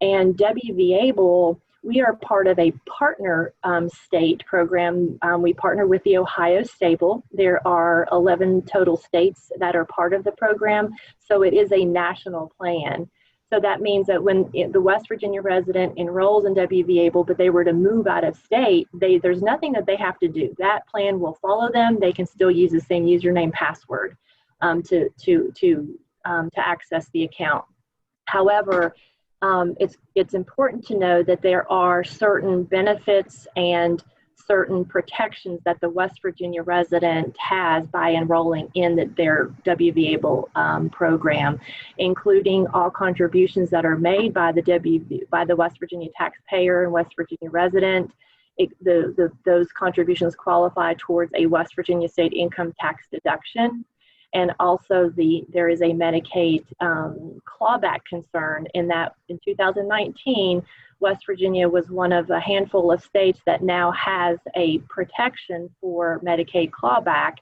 And WVABLE, we are part of a partner state program. We partner with the Ohio Stable. There are 11 total states that are part of the program, so it is a national plan. So that means that when the West Virginia resident enrolls in WVABLE, but they were to move out of state, there's nothing that they have to do. That plan will follow them. They can still use the same username, password to access the account. However, it's important to know that there are certain benefits and certain protections that the West Virginia resident has by enrolling in their WVABLE program, including all contributions that are made by the West Virginia taxpayer and West Virginia resident. Those contributions qualify towards a West Virginia state income tax deduction. And also there is a Medicaid clawback concern in that in 2019, West Virginia was one of a handful of states that now has a protection for Medicaid clawback.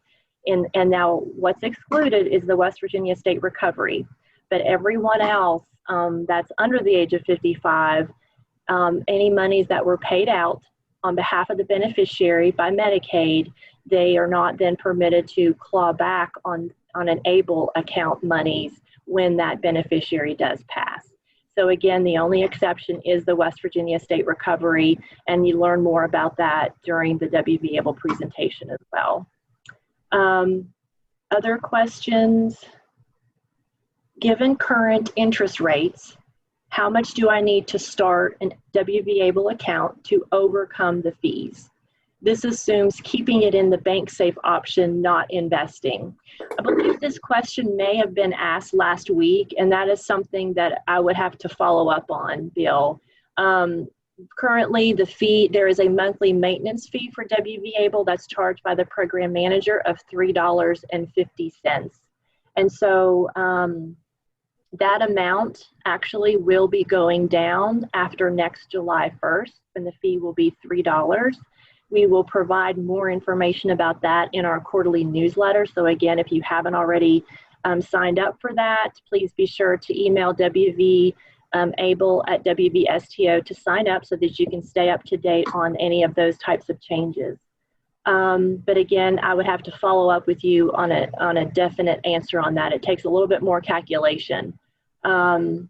And now what's excluded is the West Virginia state recovery. But everyone else that's under the age of 55, any monies that were paid out on behalf of the beneficiary by Medicaid, they are not then permitted to claw back on an ABLE account monies when that beneficiary does pass. So again, the only exception is the West Virginia state recovery, and you learn more about that during the WVABLE presentation as well. Other questions? Given current interest rates, how much do I need to start an WVABLE account to overcome the fees? This assumes keeping it in the bank safe option, not investing. I believe this question may have been asked last week, and that is something that I would have to follow up on, Bill. Currently, there is a monthly maintenance fee for WVABLE that's charged by the program manager of $3.50. And so that amount actually will be going down after next July 1st, and the fee will be $3. We will provide more information about that in our quarterly newsletter. So again, if you haven't already signed up for that, please be sure to email WVABLE at WVSTO to sign up so that you can stay up to date on any of those types of changes. But again, I would have to follow up with you on a definite answer on that. It takes a little bit more calculation. If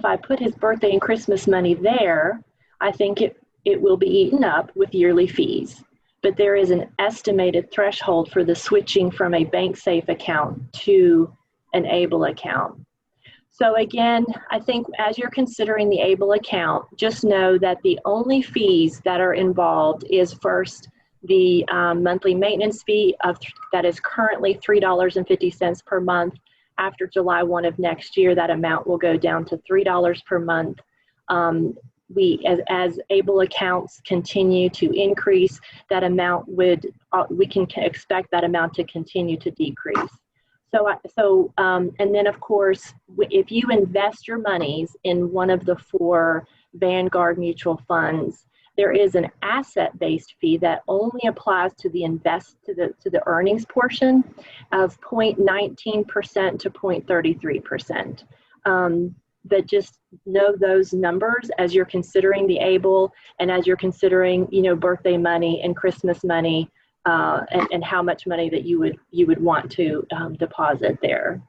I put his birthday and Christmas money there, I think it will be eaten up with yearly fees, but there is an estimated threshold for the switching from a bank safe account to an ABLE account. So again, I think as you're considering the ABLE account, just know that the only fees that are involved is first the monthly maintenance fee that is currently $3.50 per month. After July 1 of next year, that amount will go down to $3 per month. As ABLE accounts continue to increase, that amount we can expect that amount to continue to decrease. And then of course, if you invest your monies in one of the 4 Vanguard mutual funds, there is an asset-based fee that only applies to the earnings portion of 0.19% to 0.33%. But just know those numbers as you're considering the ABLE and as you're considering, birthday money and Christmas money, and how much money that you would want to deposit there.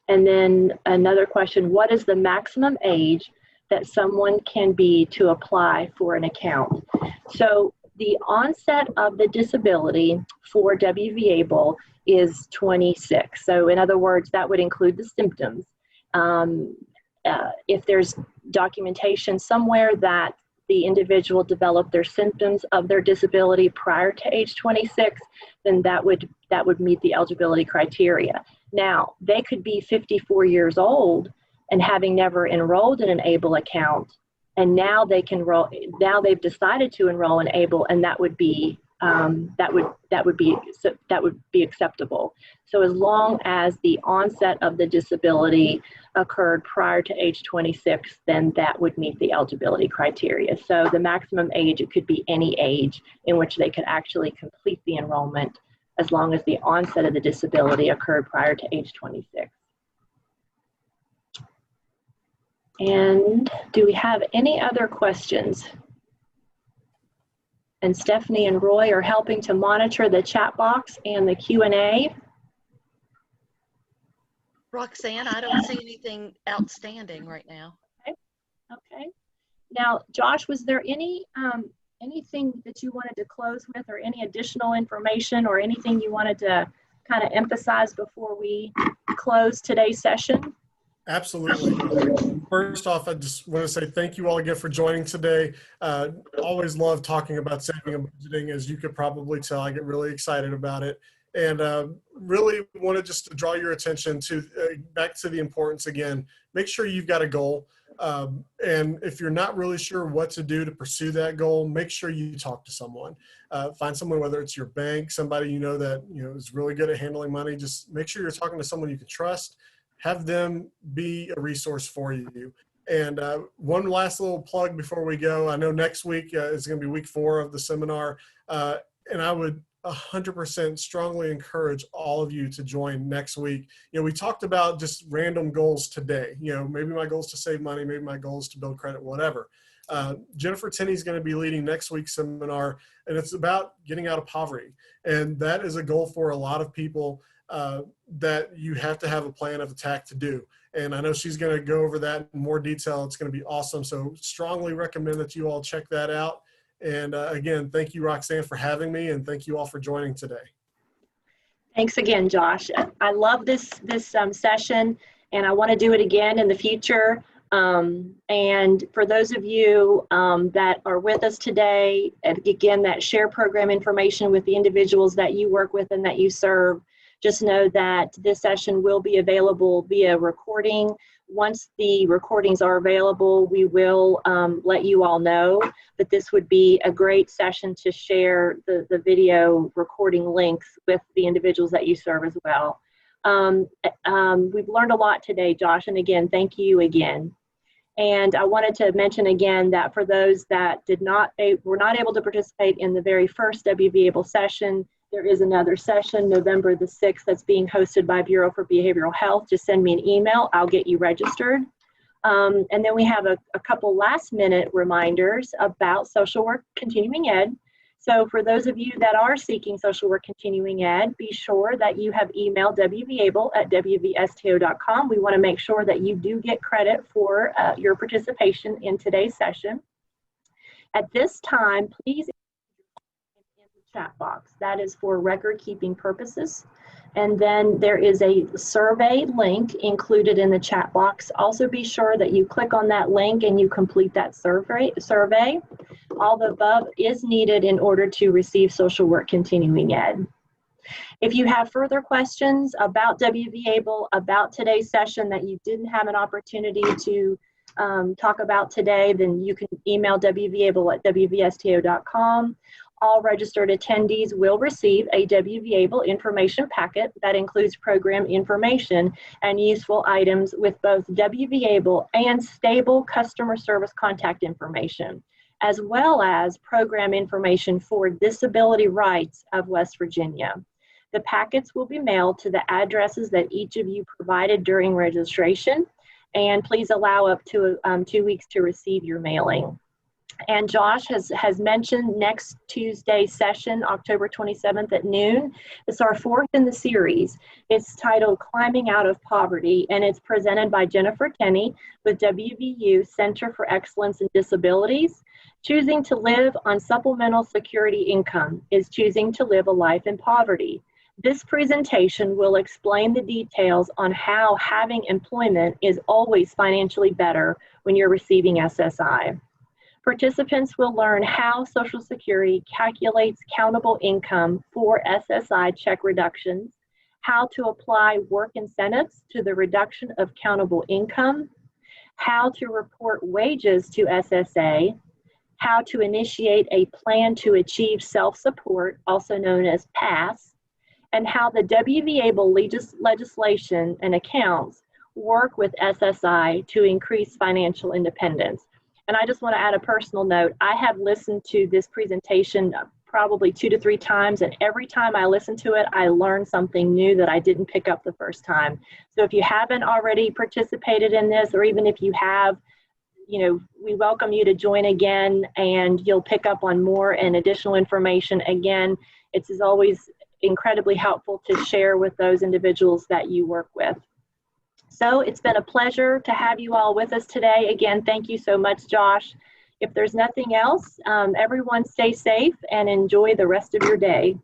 And then another question: what is the maximum age that someone can be to apply for an account? So the onset of the disability for WVABLE is 26. So in other words, that would include the symptoms. If there's documentation somewhere that the individual developed their symptoms of their disability prior to age 26, then that would meet the eligibility criteria. Now, they could be 54 years old and having never enrolled in an ABLE account, and now they can enroll. Now they've decided to enroll in ABLE, and that would be acceptable. So as long as the onset of the disability occurred prior to age 26, then that would meet the eligibility criteria. So the maximum age, it could be any age in which they could actually complete the enrollment, as long as the onset of the disability occurred prior to age 26. And do we have any other questions? And Stephanie and Roy are helping to monitor the chat box and the Q&A. Roxanne, I don't see anything outstanding right now. Okay. Now, Josh, was there anything that you wanted to close with, or any additional information, or anything you wanted to kind of emphasize before we close today's session? Absolutely. First off, I just want to say thank you all again for joining today. Always love talking about saving and budgeting. As you could probably tell, I get really excited about it. And really wanted just to draw your attention to back to the importance again. Make sure you've got a goal. And if you're not really sure what to do to pursue that goal, make sure you talk to someone. Find someone, whether it's your bank, somebody you know that is really good at handling money. Just make sure you're talking to someone you can trust. Have them be a resource for you. And one last little plug before we go. I know next week is going to be week 4 of the seminar, and I would 100% strongly encourage all of you to join next week. We talked about just random goals today. Maybe my goal is to save money, maybe my goal is to build credit, whatever. Jennifer Tenney is going to be leading next week's seminar, and it's about getting out of poverty. And that is a goal for a lot of people that you have to have a plan of attack to do. And I know she's going to go over that in more detail. It's going to be awesome. So strongly recommend that you all check that out. And again, thank you, Roxanne, for having me, and thank you all for joining today. Thanks again, Josh. I love this session, and I want to do it again in the future. And for those of you that are with us today, again, that share program information with the individuals that you work with and that you serve, just know that this session will be available via recording. Once the recordings are available, we will let you all know, but this would be a great session to share the video recording links with the individuals that you serve as well. We've learned a lot today, Josh, and again, thank you again. And I wanted to mention again that for those that were not able to participate in the very first WVABLE session, there is another session, November the 6th, that's being hosted by Bureau for Behavioral Health. Just send me an email, I'll get you registered. And then we have a couple last minute reminders about social work continuing ed. So for those of you that are seeking social work continuing ed, be sure that you have emailed wvable@wvsto.com. We want to make sure that you do get credit for your participation in today's session. At this time, please in the chat box. That is for record keeping purposes. And then there is a survey link included in the chat box. Also be sure that you click on that link and you complete that survey. All the above is needed in order to receive social work continuing ed. If you have further questions about WVABLE, about today's session that you didn't have an opportunity to talk about today, then you can email wvable@wvsto.com. All registered attendees will receive a WVABLE information packet that includes program information and useful items with both WVABLE and stable customer service contact information, as well as program information for Disability Rights of West Virginia. The packets will be mailed to the addresses that each of you provided during registration, and please allow up to 2 weeks to receive your mailing. And Josh has mentioned next Tuesday's session, October 27th at noon. It's our 4th in the series. It's titled Climbing Out of Poverty, and it's presented by Jennifer Tenney with WVU Center for Excellence in Disabilities. Choosing to live on supplemental security income is choosing to live a life in poverty. This presentation will explain the details on how having employment is always financially better when you're receiving SSI. Participants will learn how Social Security calculates countable income for SSI check reductions, how to apply work incentives to the reduction of countable income, how to report wages to SSA, how to initiate a plan to achieve self-support, also known as PASS, and how the WVABLE legislation and accounts work with SSI to increase financial independence. And I just want to add a personal note. I have listened to this presentation probably 2 to 3 times, and every time I listen to it, I learn something new that I didn't pick up the first time. So if you haven't already participated in this, or even if you have, we welcome you to join again, and you'll pick up on more and additional information. Again, it's always incredibly helpful to share with those individuals that you work with. So it's been a pleasure to have you all with us today. Again, thank you so much, Josh. If there's nothing else, everyone stay safe and enjoy the rest of your day.